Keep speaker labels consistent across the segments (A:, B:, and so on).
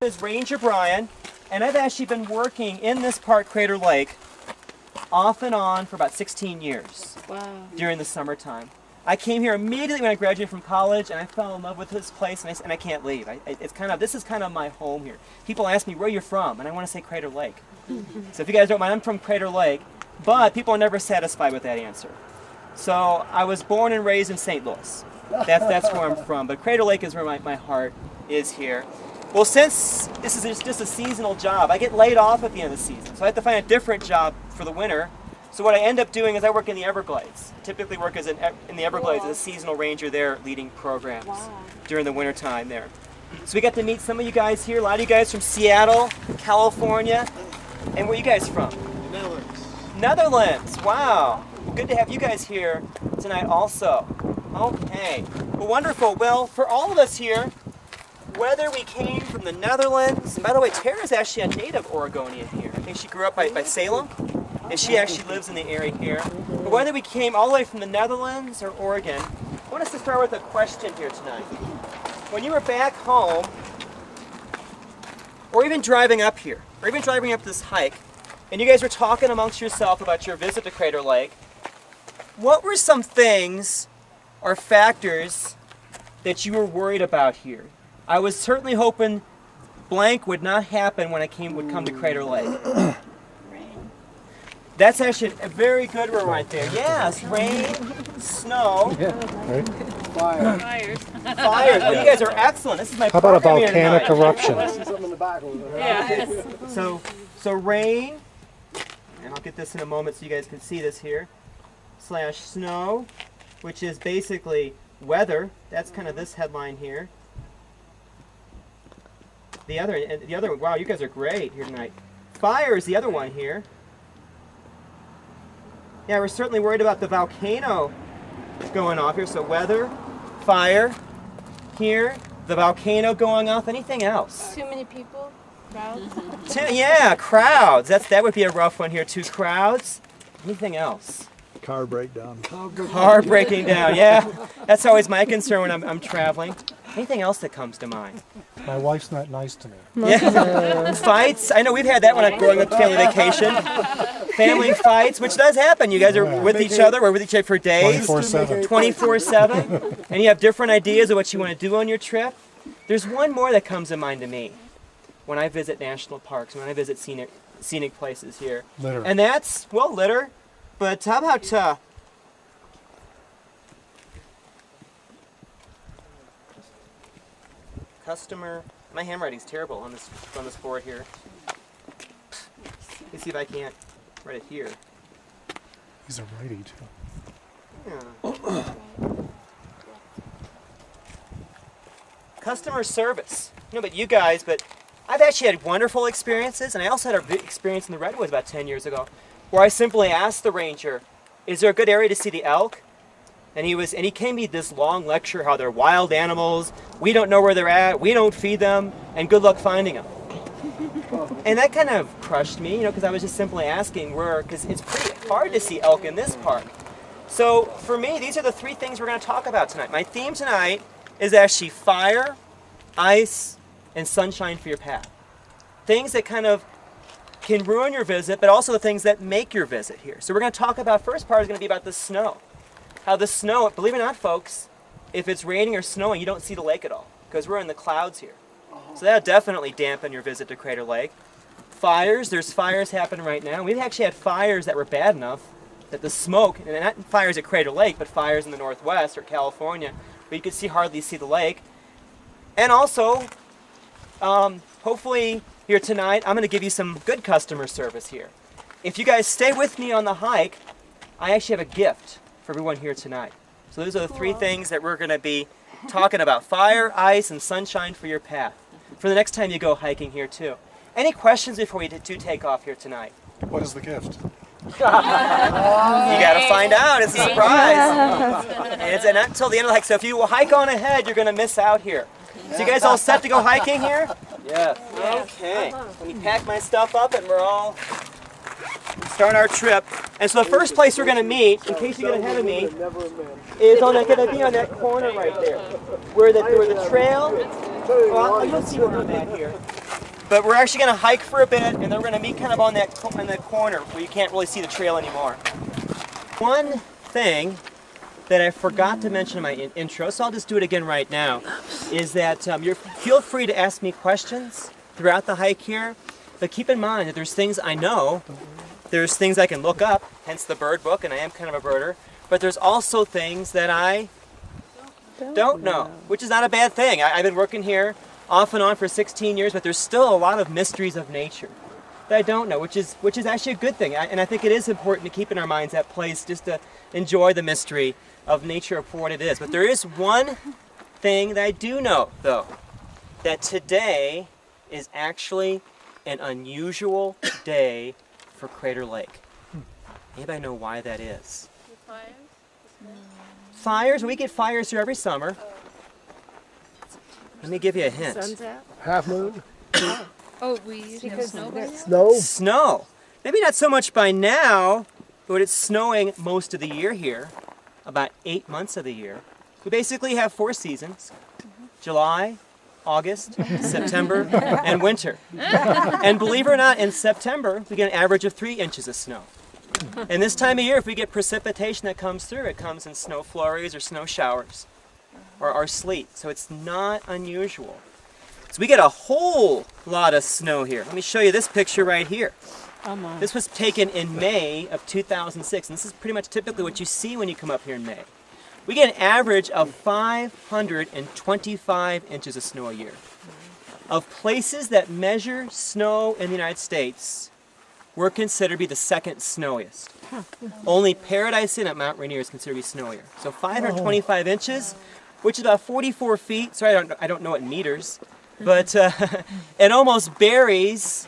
A: is Ranger Brian, and I've actually been working in this park, Crater Lake, off and on for about 16 years.
B: Wow.
A: During the summertime. I came here immediately when I graduated from college, and I fell in love with this place, and I can't leave. This is kind of my home here. People ask me where you're from, and I want to say Crater Lake. So if you guys don't mind, I'm from Crater Lake, but people are never satisfied with that answer. So I was born and raised in St. Louis. That's where I'm from, but Crater Lake is where my heart is here. Well, since this is just a seasonal job, I get laid off at the end of the season, so I have to find a different job for the winter. So what I end up doing is I work in the Everglades. I typically work in the Everglades as a seasonal ranger there, leading programs during the winter time there. So we got to meet some of you guys here. A lot of you guys from Seattle, California, and where are you guys from?
C: Netherlands.
A: Netherlands. Wow. Well, good to have you guys here tonight also. Okay. Well, wonderful. Well, for all of us here, whether we came from the Netherlands, and by the way, Tara's actually a native Oregonian here. I think she grew up by Salem, and she actually lives in the area here. But whether we came all the way from the Netherlands or Oregon, I want us to start with a question here tonight. When you were back home, or even driving up here, or even driving up this hike, and you guys were talking amongst yourself about your visit to Crater Lake, what were some things or factors that you were worried about here? I was certainly hoping blank would not happen when I would come to Crater Lake.
B: Rain.
A: That's actually a very good one right there. Yes, rain, snow,
C: Fire.
B: Fires.
A: fires. Oh, you guys are excellent. This is my
D: How about a
A: program here
D: volcanic
A: tonight.
D: eruption?
C: Something in the back over there.
B: Yes.
A: So rain, and I'll get this in a moment so you guys can see this here, / snow, which is basically weather. That's kind of this headline here. The other, wow, you guys are great here tonight. Fire is the other one here. Yeah, we're certainly worried about the volcano going off here. So weather, fire, here, the volcano going off. Anything else?
B: Too many people? Crowds?
A: Yeah, crowds. That would be a rough one here too. Crowds. Anything else?
D: Car breakdown.
A: Car breaking down. Yeah, that's always my concern when I'm traveling. Anything else that comes to mind?
D: My wife's not nice to me.
A: Yeah. Fights. I know we've had that when I'm going on family vacation. Family fights, which does happen. You guys are with each other. We're with each other for days.
D: 24/7.
A: 24/7. And you have different ideas of what you want to do on your trip. There's one more that comes to mind to me when I visit national parks, when I visit scenic places here.
D: Litter.
A: And that's, well, litter. But how about customer? My handwriting's terrible on this board here. Let me see if I can't write it here.
D: He's a righty, too.
A: Yeah. Customer service. No, but you guys, but I've actually had wonderful experiences, and I also had a big experience in the Redwoods about 10 years ago, where I simply asked the ranger, is there a good area to see the elk? And he came me this long lecture how they're wild animals, we don't know where they're at, we don't feed them, and good luck finding them. And that kind of crushed me, because I was just simply asking where, because it's pretty hard to see elk in this park. So for me, these are the three things we're going to talk about tonight. My theme tonight is actually fire, ice, and sunshine for your path. Things that kind of can ruin your visit, but also the things that make your visit here. So we're going to talk about, first part is going to be about the snow. How the snow, believe it or not, folks, if it's raining or snowing, you don't see the lake at all, because we're in the clouds here. So that'll definitely dampen your visit to Crater Lake. Fires, there's fires happening right now. We've actually had fires that were bad enough that the smoke, and not fires at Crater Lake, but fires in the Northwest or California, where you could hardly see the lake. And also, hopefully here tonight, I'm going to give you some good customer service here. If you guys stay with me on the hike, I actually have a gift for everyone here tonight. So those are the three things that we're going to be talking about. Fire, ice, and sunshine for your path. For the next time you go hiking here too. Any questions before we do take off here tonight?
D: What is the gift?
A: You got to find out. It's a surprise. And it's not until the end of the hike. So if you hike on ahead, you're going to miss out here. So you guys all set to go hiking here? Yes. Okay. Let me pack my stuff up and we're all start our trip. And so the first place we're going to meet, in case you get ahead of me, is going to be on that corner right there, where the trail. Well, you'll see where I'm at here. But we're actually going to hike for a bit, and then we're going to meet kind of on that corner where you can't really see the trail anymore. One thing that I forgot to mention in my intro, so I'll just do it again right now, is that feel free to ask me questions throughout the hike here, but keep in mind that there's things I know, there's things I can look up, hence the bird book, and I am kind of a birder, but there's also things that I don't know, which is not a bad thing. I've been working here off and on for 16 years, but there's still a lot of mysteries of nature that I don't know, which is actually a good thing. And I think it is important to keep in our minds that place just to enjoy the mystery of nature for what it is. But there is one thing that I do know, though, that today is actually an unusual day for Crater Lake. Anybody know why that is? Fires? We get fires here every summer. Let me give you a hint.
B: Sun's out.
C: Half moon.
B: Oh, we usually have snow by now?
C: Snow.
A: Snow. Maybe not so much by now, but it's snowing most of the year here, about 8 months of the year. We basically have 4 seasons: July, August, September, and winter. And believe it or not, in September, we get an average of 3 inches of snow. And this time of year, if we get precipitation that comes through, it comes in snow flurries or snow showers or sleet. So it's not unusual. So we get a whole lot of snow here. Let me show you this picture right here. This was taken in May of 2006, and this is pretty much typically what you see when you come up here in May. We get an average of 525 inches of snow a year. Of places that measure snow in the United States, we're considered to be the second snowiest. Only Paradise Inn at Mount Rainier is considered to be snowier. So 525 inches, which is about 44 feet. Sorry, I don't know it in meters. But it almost buries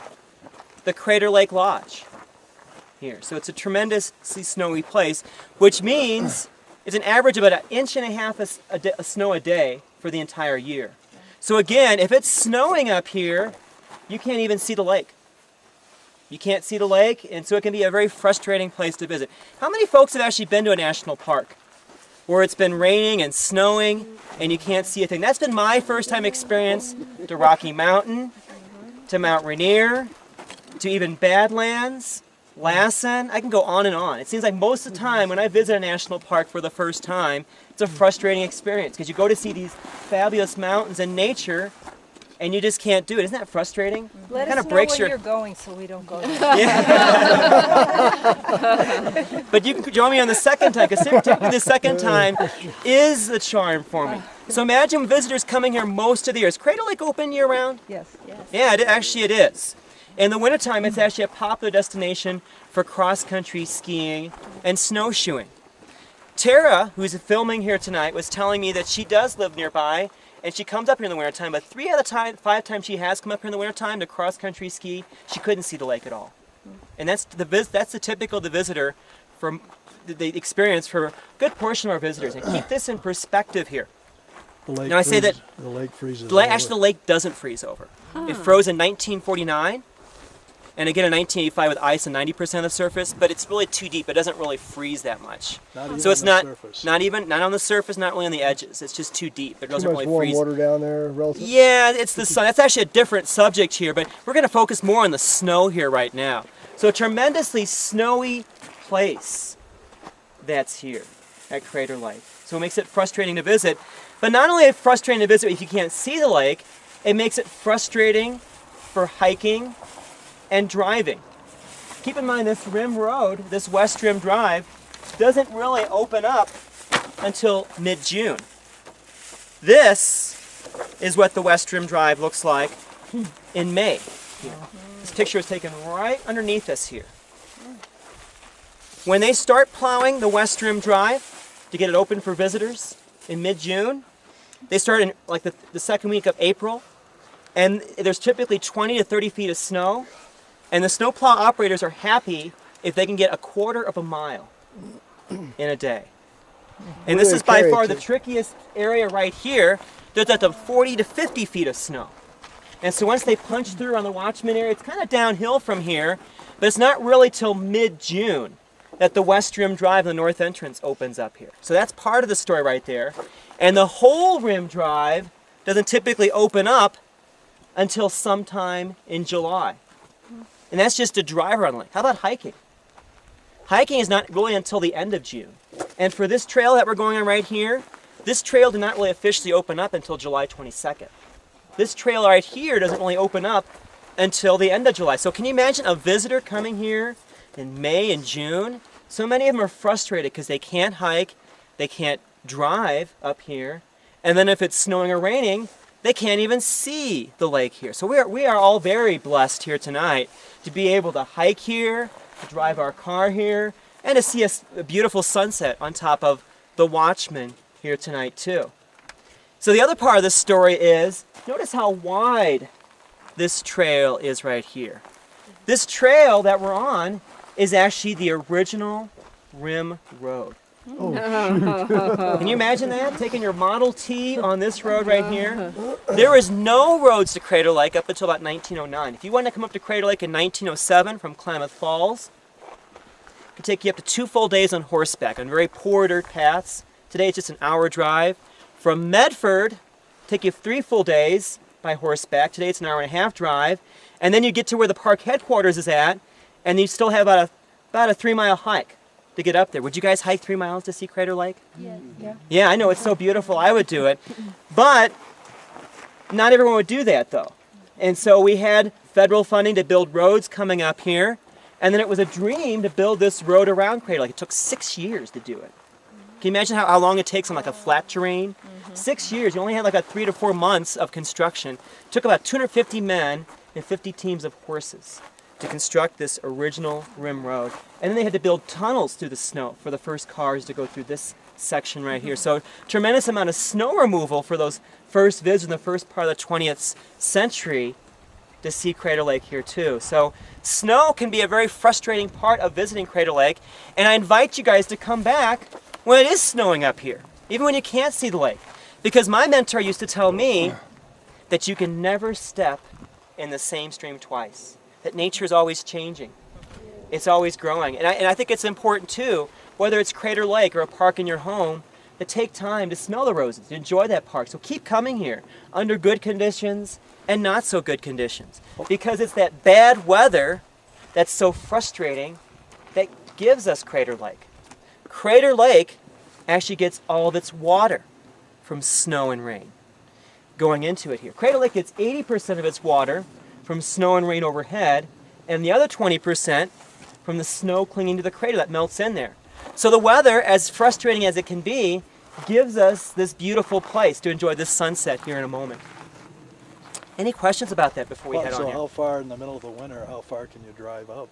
A: the Crater Lake Lodge here. So it's a tremendously snowy place, which means it's an average of about 1.5 inches of snow a day for the entire year. So again, if it's snowing up here, you can't even see the lake. You can't see the lake, and so it can be a very frustrating place to visit. How many folks have actually been to a national park where it's been raining and snowing and you can't see a thing? That's been my first time experience to Rocky Mountain, to Mount Rainier, to even Badlands, Lassen. I can go on and on. It seems like most of the time when I visit a national park for the first time, it's a frustrating experience because you go to see these fabulous mountains and nature and you just can't do it. Isn't that frustrating?
E: Let
A: Kind
E: us
A: of
E: know
A: breaks
E: when
A: your-
E: you're going so we don't go there.
A: Yeah. But you can join me on the second time, because typically the second time is the charm for me. So imagine visitors coming here most of the year. Is Crater Lake open year round?
E: Yes.
A: Yeah, actually it is. In the wintertime, it's actually a popular destination for cross-country skiing and snowshoeing. Tara, who's filming here tonight, was telling me that she does live nearby, and she comes up here in the wintertime, but 3 out of the 5 times she has come up here in the wintertime to cross-country ski, she couldn't see the lake at all. And that's the typical visitor from the experience for a good portion of our visitors. And keep this in perspective here.
D: The lake
A: Now I say that
D: the lake freezes.
A: actually the lake doesn't freeze over. It froze in 1949, and again in 1985 with ice on 90% of the surface, but it's really too deep. It doesn't really freeze that much. So it's not on the surface, not really on the edges. It's just too deep. It
C: Too
A: doesn't
C: much
A: really
C: warm
A: freeze.
C: water down there, relative.
A: Yeah, it's the sun. That's actually a different subject here, but we're going to focus more on the snow here right now. So a tremendously snowy place that's here at Crater Lake. So it makes it frustrating to visit. But not only is it frustrating to visit if you can't see the lake, it makes it frustrating for hiking and driving. Keep in mind this rim road, this West Rim Drive, doesn't really open up until mid-June. This is what the West Rim Drive looks like in May. Here. This picture is taken right underneath us here. When they start plowing the West Rim Drive to get it open for visitors in mid-June, they start in like the second week of April, and there's typically 20 to 30 feet of snow, and the snowplow operators are happy if they can get 1/4 mile in a day. And this is by far the trickiest area right here. There's up to 40 to 50 feet of snow. And so once they punch through on the Watchman area, it's kind of downhill from here, but it's not really till mid-June that the West Rim Drive, the north entrance, opens up here. So that's part of the story right there. And the whole Rim Drive doesn't typically open up until sometime in July. And that's just a drive around the lake. How about hiking? Hiking is not really until the end of June. And for this trail that we're going on right here, this trail did not really officially open up until July 22nd. This trail right here doesn't really open up until the end of July. So can you imagine a visitor coming here in May and June? So many of them are frustrated because they can't hike, they can't drive up here, and then if it's snowing or raining, they can't even see the lake here. So we are all very blessed here tonight to be able to hike here, to drive our car here, and to see a beautiful sunset on top of the Watchman here tonight too. So the other part of this story is, notice how wide this trail is right here. This trail that we're on is actually the original Rim Road. Can you imagine that? Taking your Model T on this road right here. There was no roads to Crater Lake up until about 1909. If you wanted to come up to Crater Lake in 1907 from Klamath Falls, it could take you up to 2 full days on horseback on very poor dirt paths. Today it's just an hour drive. From Medford, take you 3 full days by horseback. Today it's an hour and a half drive. And then you get to where the park headquarters is at, and you still have about a 3-mile hike to get up there. Would you guys hike 3 miles to see Crater Lake?
B: Yeah.
A: Yeah, I know, it's so beautiful. I would do it. But not everyone would do that, though. And so we had federal funding to build roads coming up here. And then it was a dream to build this road around Crater Lake. It took 6 years to do it. Can you imagine how long it takes on like a flat terrain? 6 years. You only had like a 3 to 4 months of construction. It took about 250 men and 50 teams of horses to construct this original Rim Road. And then they had to build tunnels through the snow for the first cars to go through this section right here. So tremendous amount of snow removal for those first visitors in the first part of the 20th century to see Crater Lake here too. So snow can be a very frustrating part of visiting Crater Lake, and I invite you guys to come back when it is snowing up here, even when you can't see the lake. Because my mentor used to tell me that you can never step in the same stream twice, that nature is always changing. It's always growing. And I think it's important too, whether it's Crater Lake or a park in your home, to take time to smell the roses, to enjoy that park. So keep coming here under good conditions and not so good conditions. Because it's that bad weather that's so frustrating that gives us Crater Lake. Crater Lake actually gets all of its water from snow and rain going into it here. Crater Lake gets 80% of its water from snow and rain overhead, and the other 20% from the snow clinging to the crater that melts in there. So the weather, as frustrating as it can be, gives us this beautiful place to enjoy this sunset here in a moment. Any questions about that before we head on
D: So
A: here?
D: how far in the middle of the winter, how far can you drive up?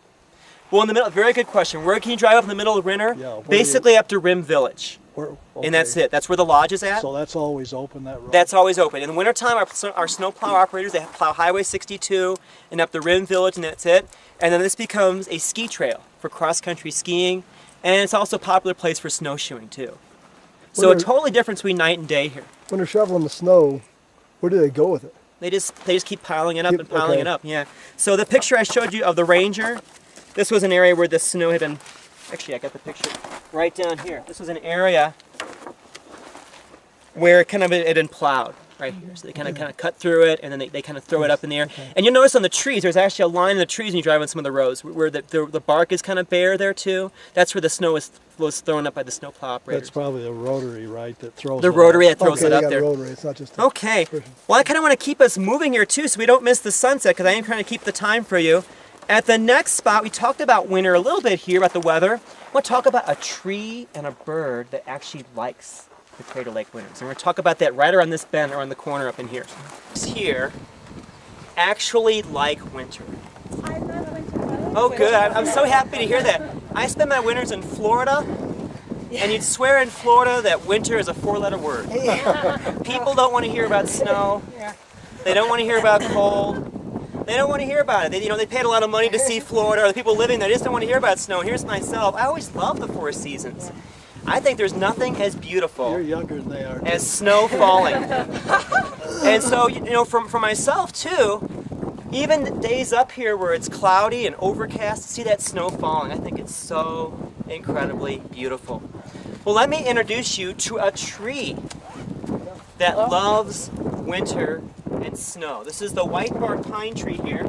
A: Well, in the middle, very good question. Where can you drive up in the middle of winter?
D: Yeah, where
A: Basically up to Rim Village.
D: Where,
A: And that's it. That's where the lodge is at.
D: So that's always open, that road?
A: That's always open. In the wintertime, our snowplow operators, they plow Highway 62 and up the Rim Village, and that's it. And then this becomes a ski trail for cross-country skiing, and it's also a popular place for snowshoeing, too. So a totally different between night and day here.
C: When they're shoveling the snow, where do they go with it?
A: They just keep piling it up and piling it up, yeah. So the picture I showed you of the Ranger, this was an area where the snow had been, actually I got the picture right down here. This was an area where it had been plowed right here. So they kind of cut through it, and then they kind of throw it up in the air. And you'll notice on the trees, there's actually a line in the trees when you drive on some of the roads where the bark is kind of bare there too. That's where the snow was thrown up by the snowplow operators.
D: That's probably the rotary, right, that throws
A: The
D: it
A: rotary
D: up.
A: that throws it up there.
C: Rotary. It's not just
A: Okay. Well, I kind of want to keep us moving here too, so we don't miss the sunset, because I am trying to keep the time for you. At the next spot, we talked about winter a little bit here, about the weather. I want to talk about a tree and a bird that actually likes the Crater Lake winters. And we're going to talk about that right around this bend, around the corner up in here. Here actually like winter.
E: I love winter.
A: Oh, good. I'm so happy to hear that. I spend my winters in Florida, and you'd swear in Florida that winter is a 4-letter word. People don't want to hear about snow. They don't want to hear about cold. They don't want to hear about it. They paid a lot of money to see Florida, or the people living there just don't want to hear about snow. Here's myself. I always love the 4 seasons. I think there's nothing as beautiful
D: You're younger than they are.
A: as snow falling. And so, for myself too, even days up here where it's cloudy and overcast, to see that snow falling, I think it's so incredibly beautiful. Well, let me introduce you to a tree that loves winter and snow. This is the white bark pine tree here,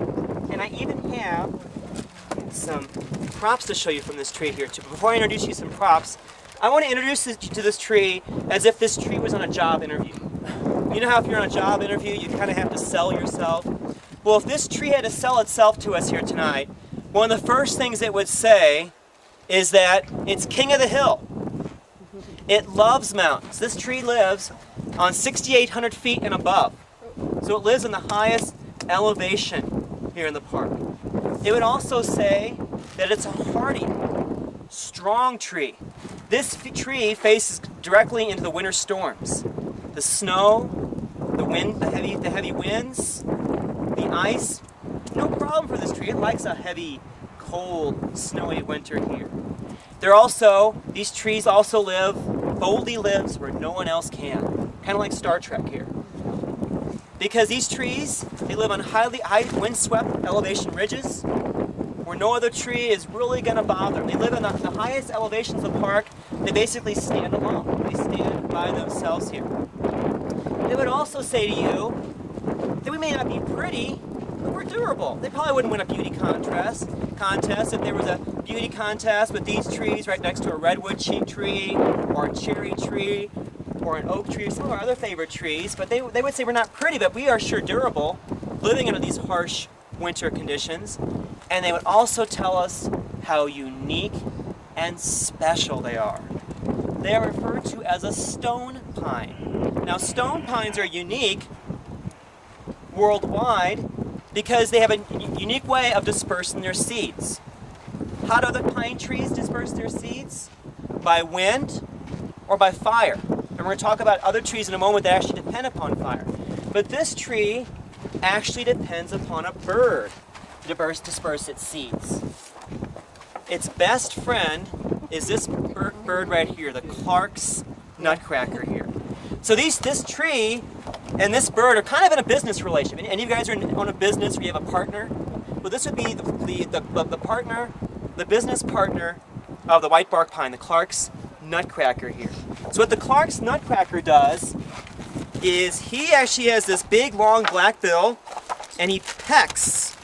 A: and I even have some props to show you from this tree here too. But before I introduce you some props, I want to introduce you to this tree as if this tree was on a job interview. You know how if you're on a job interview, you kind of have to sell yourself? Well, if this tree had to sell itself to us here tonight, one of the first things it would say is that it's king of the hill. It loves mountains. This tree lives on 6,800 feet and above. So it lives in the highest elevation here in the park. It would also say that it's a hardy, strong tree. This tree faces directly into the winter storms. The snow, the wind, the heavy winds, the ice. No problem for this tree. It likes a heavy, cold, snowy winter here. These trees also boldly lives where no one else can. Kind of like Star Trek here. Because these trees, they live on high windswept elevation ridges where no other tree is really going to bother. They live in the highest elevations of the park. They basically stand alone. They stand by themselves here. They would also say to you that we may not be pretty, but we're durable. They probably wouldn't win a beauty contest if there was a beauty contest with these trees right next to a redwood tree or a cherry tree or an oak tree or some of our other favorite trees. But they would say we're not pretty, but we are sure durable, living under these harsh winter conditions. And they would also tell us how unique and special they are. They are referred to as a stone pine. Now, stone pines are unique worldwide because they have a unique way of dispersing their seeds. How do other pine trees disperse their seeds? By wind or by fire. And we're going to talk about other trees in a moment that actually depend upon fire. But this tree actually depends upon a bird to disperse its seeds. Its best friend is this bird right here, the Clark's nutcracker here. So this tree and this bird are kind of in a business relationship. Any of you guys are on a business where you have a partner? Well, this would be the partner, the business partner of the white bark pine, the Clark's nutcracker here. So what the Clark's nutcracker does is he actually has this big, long black bill, and he pecks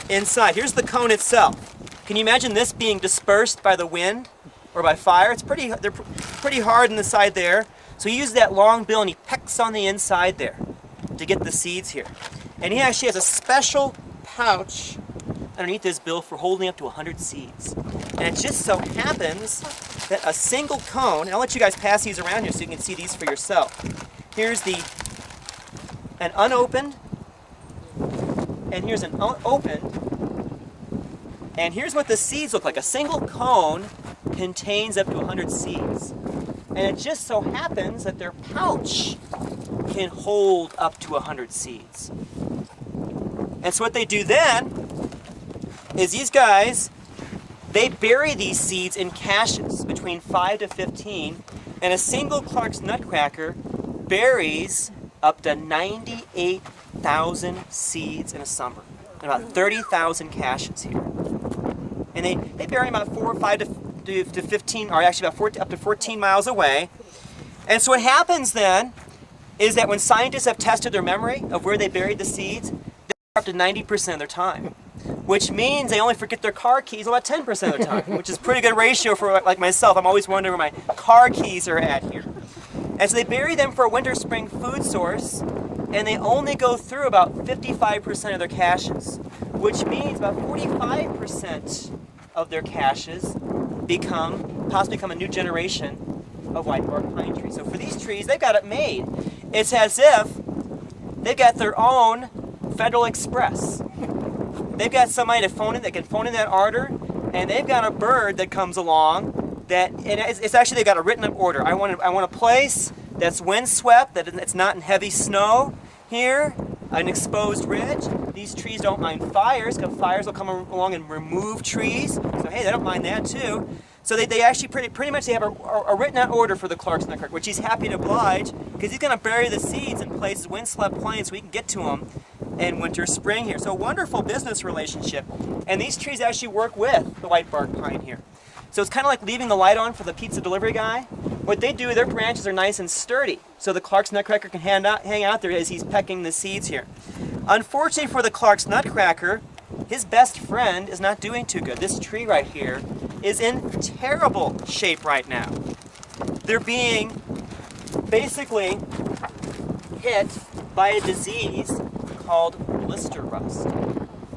A: inside. Here's the cone itself. Can you imagine this being dispersed by the wind or by fire? They're pretty hard on the side there. So he uses that long bill and he pecks on the inside there to get the seeds here. And he actually has a special pouch underneath his bill for holding up to 100 seeds. And it just so happens that a single cone, and I'll let you guys pass these around here so you can see these for yourself. Here's an unopened, and here's an opened, and here's what the seeds look like. A single cone contains up to 100 seeds. And it just so happens that their pouch can hold up to 100 seeds. And so what they do then is these guys, they bury these seeds in caches between 5 to 15, and a single Clark's nutcracker buries up to 98,000 seeds in a summer, and about 30,000 caches here. And they bury them about 4 or 5 to 15, or actually about up to 14 miles away. And so what happens then is that when scientists have tested their memory of where they buried the seeds, they're up to 90% of their time, which means they only forget their car keys about 10% of the time, which is a pretty good ratio for like myself. I'm always wondering where my car keys are at here. And so they bury them for a winter spring food source, and they only go through about 55% of their caches, which means about 45% of their caches possibly become a new generation of white bark pine trees. So for these trees, they've got it made. It's as if they've got their own Federal Express. They've got somebody that can phone in that order, and they've got a bird that comes along that it's actually they've got a written up order. I want a place that's windswept, that it's not in heavy snow here, an exposed ridge. These trees don't mind fires, because fires will come along and remove trees. So hey, they don't mind that too. So they actually pretty much they have a written out order for the Clark's nutcracker, which he's happy to oblige, because he's going to bury the seeds in places windswept plains so we can get to them in winter, spring here. So a wonderful business relationship. And these trees actually work with the white bark pine here. So it's kind of like leaving the light on for the pizza delivery guy. What they do, their branches are nice and sturdy, so the Clark's nutcracker can hang out there as he's pecking the seeds here. Unfortunately for the Clark's nutcracker, his best friend is not doing too good. This tree right here is in terrible shape right now. They're being basically hit by a disease called blister rust.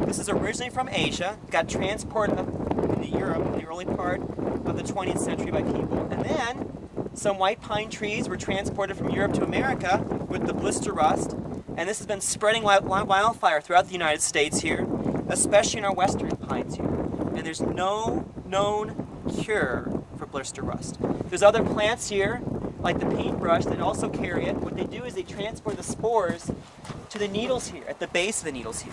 A: This is originally from Asia, got transported up into Europe in the early part of the 20th century by people, and then some white pine trees were transported from Europe to America with the blister rust, and this has been spreading like wildfire throughout the United States here, especially in our western pines here. And there's no known cure for blister rust. There's other plants here, like the paintbrush, that also carry it. What they do is they transport the spores to the needles here, at the base of the needles here.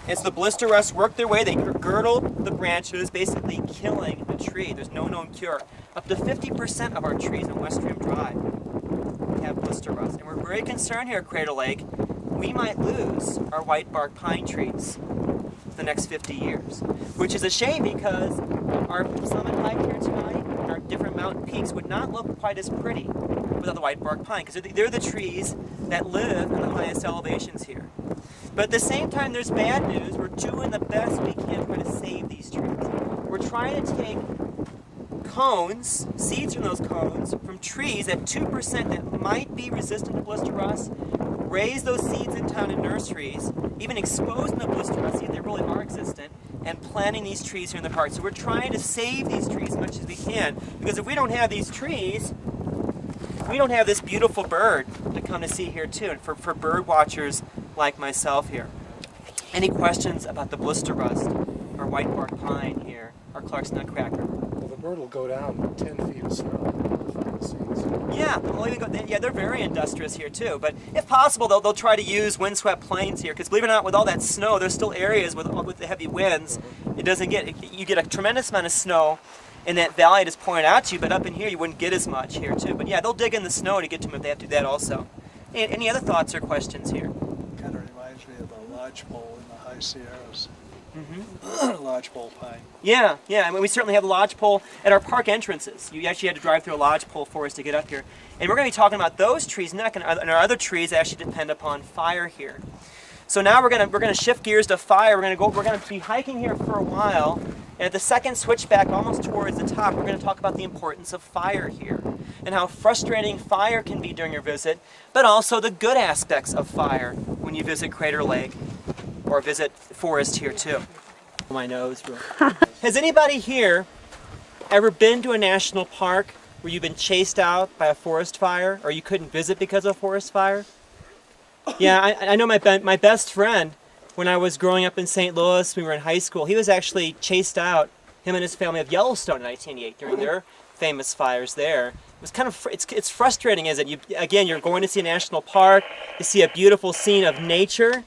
A: And so the blister rust work their way, they girdle the branches, basically killing the tree. There's no known cure. Up to 50% of our trees in West Rim Drive have blister rust. And we're very concerned here at Crater Lake, we might lose our white bark pine trees the next 50 years, which is a shame because our summit hike here tonight and our different mountain peaks would not look quite as pretty without the white bark pine, because they're the trees that live in the highest elevations here. But at the same time, there's bad news. We're doing the best we can to try to save these trees. We're trying to take cones, seeds from those cones, from trees at 2% that might be resistant to blister rust, raise those seeds in town in nurseries, even exposing the blister rust, see if they really are existent, and planting these trees here in the park. So we're trying to save these trees as much as we can, because if we don't have these trees, we don't have this beautiful bird to come to see here too, and for bird watchers like myself here. Any questions about the blister rust, or white bark pine here, or Clark's nutcracker?
F: Well, the bird will go down 10 feet of snow to find the seeds.
A: Yeah, they're very industrious here too. But if possible, they'll try to use windswept plains here, because believe it or not, with all that snow, there's still areas with the heavy winds. You get a tremendous amount of snow in that valley I just pointed out to you, but up in here you wouldn't get as much here too. But yeah, they'll dig in the snow to get to them if they have to do that also. Any other thoughts or questions here?
D: Kind of reminds me of the lodgepole in the high Sierras.
A: Mm-hmm.
D: Lodgepole pine.
A: Yeah. I mean, we certainly have a lodgepole at our park entrances. You actually had to drive through a lodgepole forest to get up here. And we're going to be talking about those trees, and our other trees that actually depend upon fire here. So now we're going to shift gears to fire. We're going to be hiking here for a while, and at the second switchback, almost towards the top, we're going to talk about the importance of fire here, and how frustrating fire can be during your visit, but also the good aspects of fire when you visit Crater Lake or visit forest here too. My nose. Has anybody here ever been to a national park where you've been chased out by a forest fire, or you couldn't visit because of a forest fire? Yeah, I know my best friend, when I was growing up in St. Louis, we were in high school, he was actually chased out, him and his family, of Yellowstone in 1988 during their famous fires there. It was kind of, it's frustrating, isn't it? You're going to see a national park, to see a beautiful scene of nature,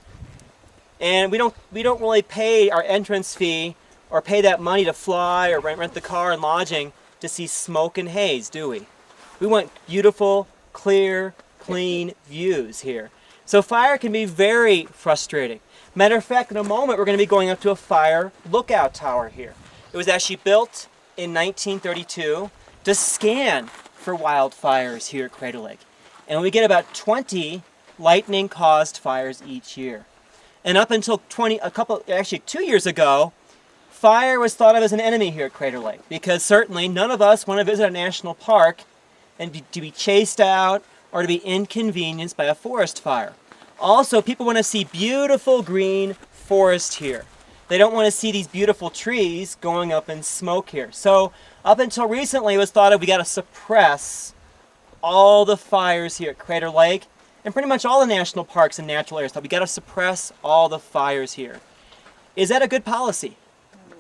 A: and we don't really pay our entrance fee or pay that money to fly or rent the car and lodging to see smoke and haze, do we? We want beautiful, clear, clean views here. So fire can be very frustrating. Matter of fact, in a moment, we're going to be going up to a fire lookout tower here. It was actually built in 1932 to scan for wildfires here at Crater Lake. And we get about 20 lightning-caused fires each year. And up until 2 years ago, fire was thought of as an enemy here at Crater Lake, because certainly none of us want to visit a national park and to be chased out or to be inconvenienced by a forest fire. Also, people want to see beautiful green forest here. They don't want to see these beautiful trees going up in smoke here. So up until recently, it was thought of we got to suppress all the fires here at Crater Lake, and pretty much all the national parks and natural areas. So we got to suppress all the fires here. Is that a good policy?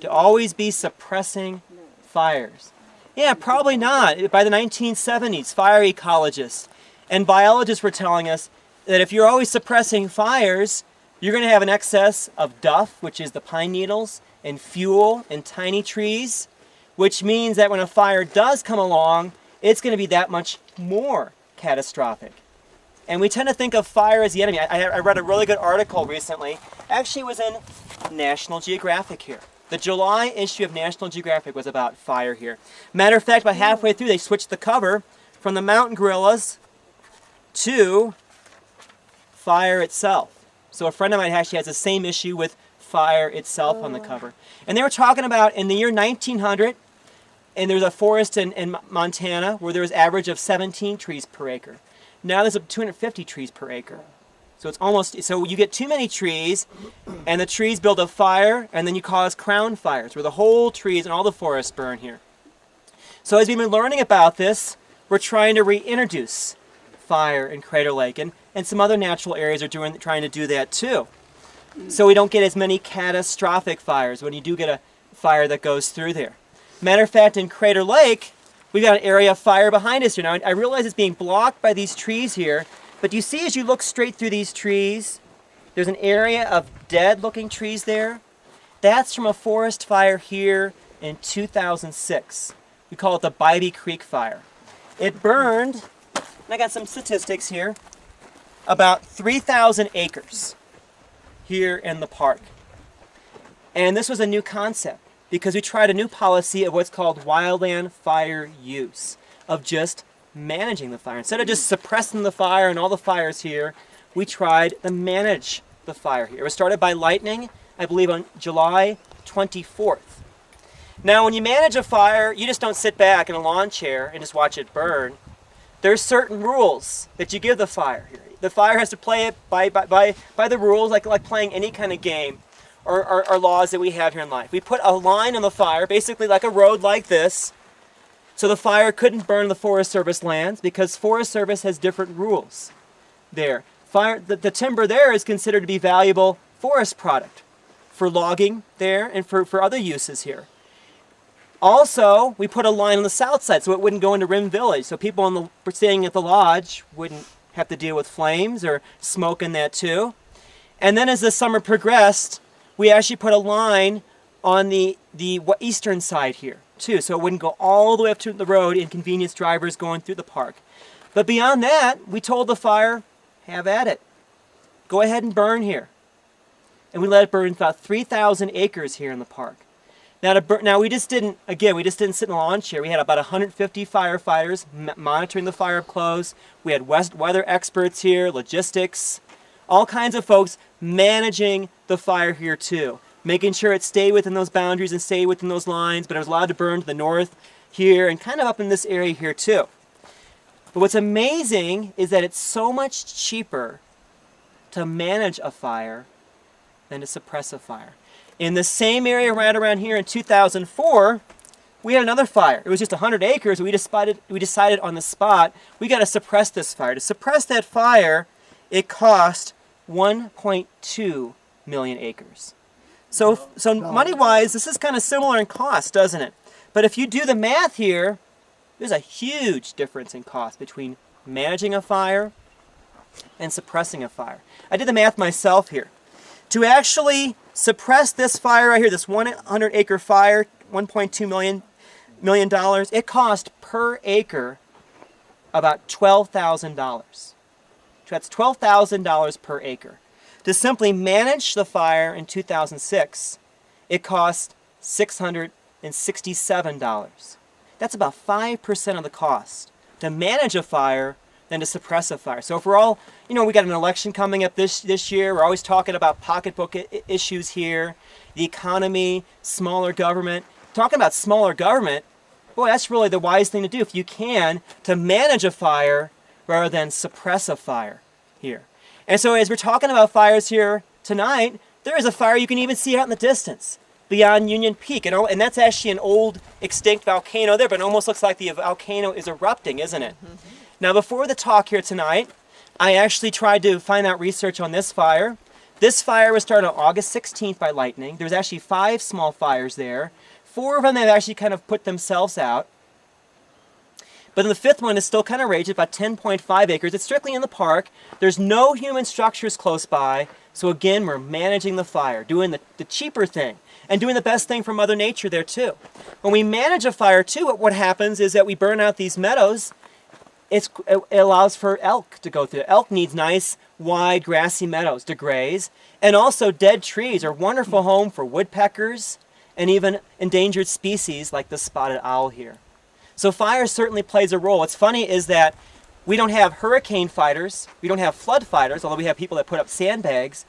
A: To always be suppressing fires? Yeah, probably not. By the 1970s, fire ecologists and biologists were telling us that if you're always suppressing fires, you're going to have an excess of duff, which is the pine needles, and fuel and tiny trees, which means that when a fire does come along, it's going to be that much more catastrophic. And we tend to think of fire as the enemy. I read a really good article recently. Actually, it was in National Geographic here. The July issue of National Geographic was about fire here. Matter of fact, about halfway through, they switched the cover from the mountain gorillas to fire itself. So a friend of mine actually has the same issue with fire itself on the cover. And they were talking about in the year 1900, and there's a forest in Montana where there was average of 17 trees per acre. Now there's 250 trees per acre. So it's almost, so you get too many trees, and the trees build a fire, and then you cause crown fires, where the whole trees and all the forests burn here. So as we've been learning about this, we're trying to reintroduce fire in Crater Lake, and some other natural areas are trying to do that too. So we don't get as many catastrophic fires when you do get a fire that goes through there. Matter of fact, in Crater Lake, we've got an area of fire behind us here. Now, I realize it's being blocked by these trees here, but do you see as you look straight through these trees, there's an area of dead-looking trees there? That's from a forest fire here in 2006. We call it the Bybee Creek Fire. It burned, and I got some statistics here, about 3,000 acres here in the park. And this was a new concept because we tried a new policy of what's called wildland fire use, of just managing the fire. Instead of just suppressing the fire and all the fires here, we tried to manage the fire here. It was started by lightning, I believe, on July 24th. Now, when you manage a fire, you just don't sit back in a lawn chair and just watch it burn. There's certain rules that you give the fire here. The fire has to play it by the rules, like playing any kind of game or laws that we have here in life. We put a line on the fire, basically like a road like this, so the fire couldn't burn the Forest Service lands because Forest Service has different rules there. The timber there is considered to be valuable forest product for logging there and for other uses here. Also, we put a line on the south side so it wouldn't go into Rim Village, so people staying at the lodge wouldn't have to deal with flames or smoke in that too. And then as the summer progressed, we actually put a line on the eastern side here too, so it wouldn't go all the way up to the road, inconvenience drivers going through the park. But beyond that, we told the fire, have at it. Go ahead and burn here. And we let it burn about 3,000 acres here in the park. Now we just didn't sit in a lawn chair. We had about 150 firefighters monitoring the fire up close. We had weather experts here, logistics, all kinds of folks managing the fire here too, making sure it stayed within those boundaries and stayed within those lines, but it was allowed to burn to the north here and kind of up in this area here too. But what's amazing is that it's so much cheaper to manage a fire than to suppress a fire. In the same area right around here in 2004, we had another fire. It was just 100 acres. We decided on the spot, we got to suppress this fire. To suppress that fire, it cost 1.2 million acres. So money-wise, this is kind of similar in cost, doesn't it? But if you do the math here, there's a huge difference in cost between managing a fire and suppressing a fire. I did the math myself here. To actually suppress this fire right here, this 100-acre fire, $1.2 million, it cost per acre about $12,000. That's $12,000 per acre. To simply manage the fire in 2006, it cost $667. That's about 5% of the cost to manage a fire than to suppress a fire. So if we're all, we got an election coming up this year. We're always talking about pocketbook issues here, the economy, smaller government. Talking about smaller government, boy, that's really the wise thing to do if you can, to manage a fire rather than suppress a fire here. And so as we're talking about fires here tonight, there is a fire you can even see out in the distance beyond Union Peak. And that's actually an old extinct volcano there, but it almost looks like the volcano is erupting, isn't it? Mm-hmm. Now, before the talk here tonight, I actually tried to find out research on this fire. This fire was started on August 16th by lightning. There was actually 5 small fires there. 4 of them have actually kind of put themselves out. But then the 5th one is still kind of raging, about 10.5 acres. It's strictly in the park. There's no human structures close by. So again, we're managing the fire, doing the cheaper thing, and doing the best thing for Mother Nature there too. When we manage a fire too, what happens is that we burn out these meadows. It allows for elk to go through. Elk needs nice, wide, grassy meadows to graze. And also dead trees are a wonderful home for woodpeckers and even endangered species like the spotted owl here. So fire certainly plays a role. What's funny is that we don't have hurricane fighters, we don't have flood fighters, although we have people that put up sandbags,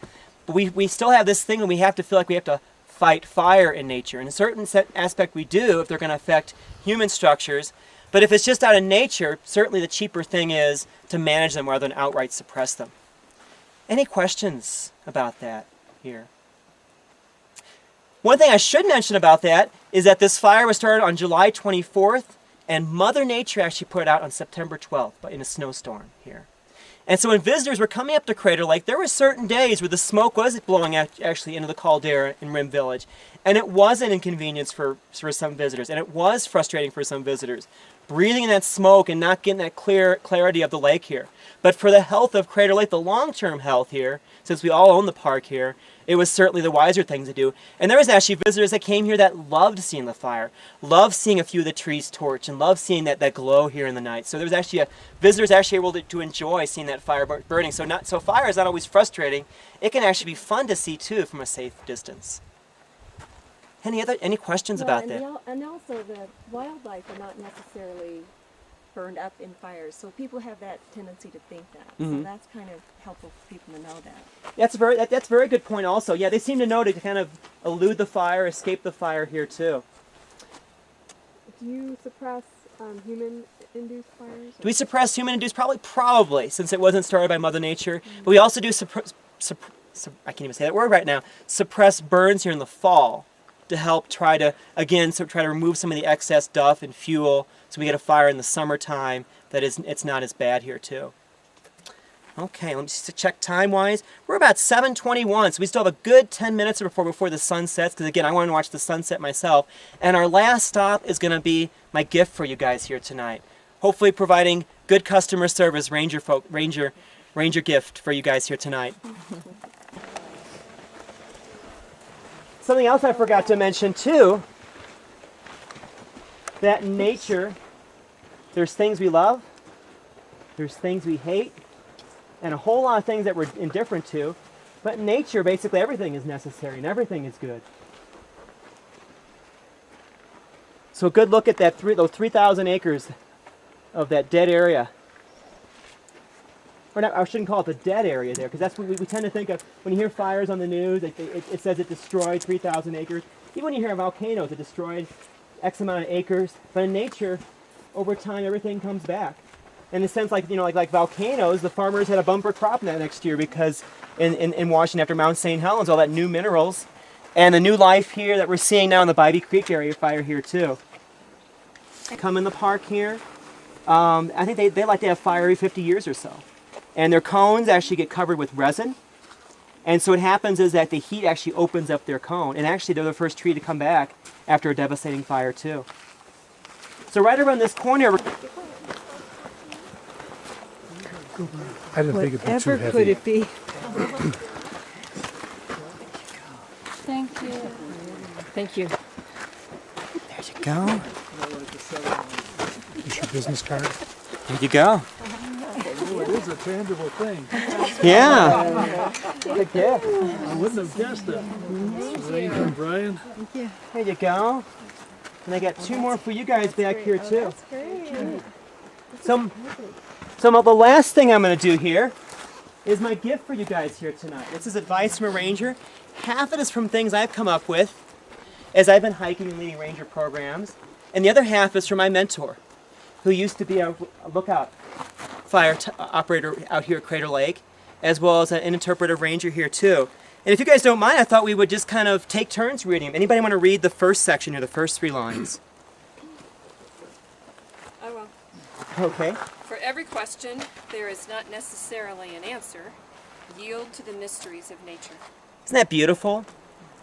A: but we still have this thing and we have to feel like we have to fight fire in nature. In a certain aspect we do if they're going to affect human structures, but if it's just out of nature, certainly the cheaper thing is to manage them rather than outright suppress them. Any questions about that here? One thing I should mention about that is that this fire was started on July 24th, and Mother Nature actually put it out on September 12th in a snowstorm here. And so when visitors were coming up to Crater Lake, there were certain days where the smoke was blowing actually into the caldera in Rim Village. And it was an inconvenience for some visitors, and it was frustrating for some visitors, breathing in that smoke and not getting that clarity of the lake here. But for the health of Crater Lake, the long-term health here, since we all own the park here, it was certainly the wiser thing to do. And there was actually visitors that came here that loved seeing the fire, loved seeing a few of the trees torch, and loved seeing that glow here in the night. So there was actually visitors actually able to enjoy seeing that fire burning. So fire is not always frustrating. It can actually be fun to see too from a safe distance. Any questions about that?
E: And also the wildlife are not necessarily burned up in fires, so people have that tendency to think that. So that's kind of helpful for people to know that.
A: That's a very good point also. Yeah, they seem to know to kind of elude the fire, escape the fire here too.
G: Do you suppress human-induced fires?
A: Do we suppress human-induced? Probably, since it wasn't started by Mother Nature. But we also do I can't even say that word right now. Suppress burns here in the fall to help try to remove some of the excess duff and fuel, so we get a fire in the summertime it's not as bad here too. Okay, let me just check time-wise. We're about 7:21, so we still have a good 10 minutes before the sun sets, because again, I want to watch the sunset myself. And our last stop is going to be my gift for you guys here tonight. Hopefully providing good customer service, Ranger gift for you guys here tonight. Something else I forgot to mention too, that in nature, there's things we love, there's things we hate, and a whole lot of things that we're indifferent to. But in nature, basically everything is necessary and everything is good. So a good look at those 3,000 acres of that dead area. Or not, I shouldn't call it the dead area there, because that's what we tend to think of when you hear fires on the news. It says it destroyed 3,000 acres. Even when you hear volcanoes, it destroyed X amount of acres. But in nature, over time, everything comes back. In a sense, like volcanoes, the farmers had a bumper crop that next year because in Washington after Mount St. Helens, all that new minerals, and the new life here that we're seeing now in the Bybee Creek area fire here too. Come in the park here. I think they like to have fire every 50 years or so. And their cones actually get covered with resin. And so what happens is that the heat actually opens up their cone. And actually they're the first tree to come back after a devastating fire too. So right around this corner...
F: I didn't think it'd be too
G: Whatever
F: heavy.
G: could it be?
B: Thank you.
G: Thank you.
A: There you go.
F: Is your business card?
A: There you go.
D: Oh, it is a tangible thing.
A: Yeah. Good gift.
D: I wouldn't have guessed it. Ranger and Brian.
A: There you go. And I got two more for you guys back here too. So the last thing I'm going to do here is my gift for you guys here tonight. This is advice from a ranger. Half of it is from things I've come up with as I've been hiking and leading ranger programs. And the other half is from my mentor, who used to be a lookout fire operator out here at Crater Lake, as well as an interpretive ranger here too. And if you guys don't mind, I thought we would just kind of take turns reading them. Anybody want to read the first section here, the first 3 lines?
H: I will.
A: Okay.
H: For every question, there is not necessarily an answer. Yield to the mysteries of nature.
A: Isn't that beautiful?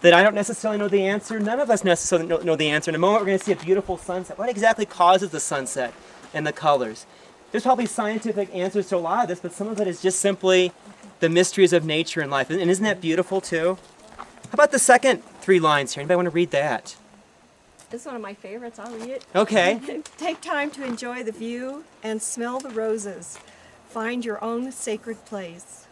A: That I don't necessarily know the answer. None of us necessarily know the answer. In a moment, we're going to see a beautiful sunset. What exactly causes the sunset and the colors? There's probably scientific answers to a lot of this, but some of it is just simply the mysteries of nature and life. And isn't that beautiful, too? How about the second 3 lines here? Anybody want to read that?
E: This is one of my favorites. I'll read it.
A: Okay.
E: Take time to enjoy the view and smell the roses. Find your own sacred place.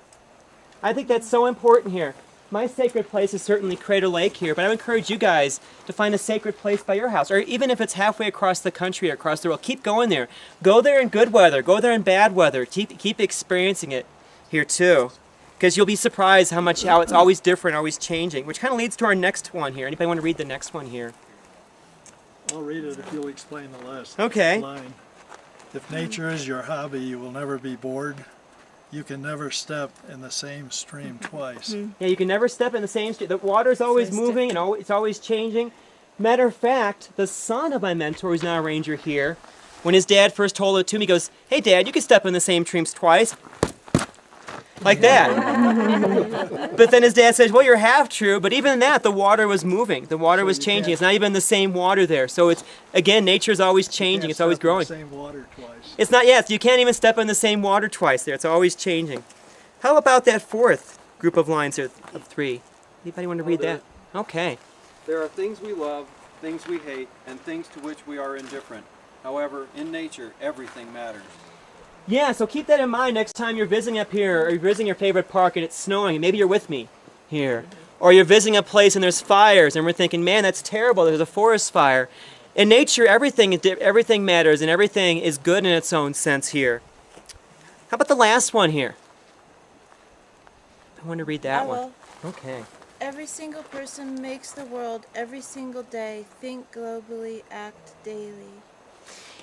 A: I think that's so important here. my sacred place is certainly Crater Lake here, but I would encourage you guys to find a sacred place by your house, or even if it's halfway across the country or across the world, keep going there. Go there in good weather, go there in bad weather, keep experiencing it here too. Because you'll be surprised how it's always different, always changing, which kind of leads to our next one here. Anybody want to read the next one here?
D: I'll read it if you'll explain the last
A: Okay.
D: line. If nature is your hobby, you will never be bored. You can never step in the same stream twice.
A: Yeah, you can never step in the same street. The water's always moving and it's always changing. Matter of fact, the son of my mentor, who's now a ranger here, when his dad first told it to me, he goes, "Hey Dad, you can step in the same streams twice." Like that. But then his dad says, "Well, you're half true," but even in that, the water was moving. The water was changing. It's not even the same water there. So it's, again, nature's always changing. It's always growing.
D: Same water twice.
A: It's not, yes, you can't even step in the same water twice there. It's always changing. How about that fourth group of lines there of 3? Anybody want to read that? Okay.
I: There are things we love, things we hate, and things to which we are indifferent. However, in nature, everything matters.
A: Yeah, so keep that in mind next time you're visiting up here, or you're visiting your favorite park and it's snowing, and maybe you're with me here. Or you're visiting a place and there's fires, and we're thinking, man, that's terrible, there's a forest fire. In nature, everything matters, and everything is good in its own sense here. How about the last one here? I want to read that one. Okay.
J: Every single person makes the world every single day. Think globally, act daily.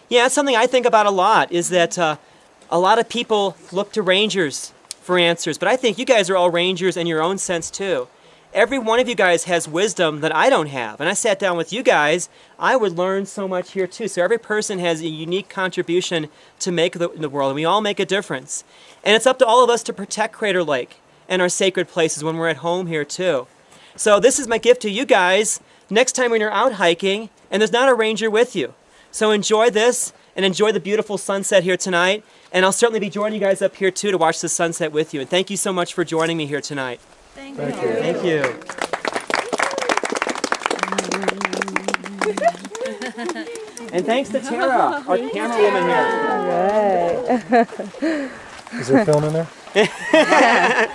A: Yeah, that's something I think about a lot, is that a lot of people look to rangers for answers, but I think you guys are all rangers in your own sense too. Every one of you guys has wisdom that I don't have, and I sat down with you guys, I would learn so much here too. So every person has a unique contribution to make in the world, and we all make a difference. And it's up to all of us to protect Crater Lake and our sacred places when we're at home here too. So this is my gift to you guys next time when you're out hiking and there's not a ranger with you. So enjoy this and enjoy the beautiful sunset here tonight. And I'll certainly be joining you guys up here too to watch the sunset with you. And thank you so much for joining me here tonight.
J: Thank
C: Thank
J: you.
C: you.
A: Thank you. And thanks to Tara, our camerawoman here.
F: Is there film in there?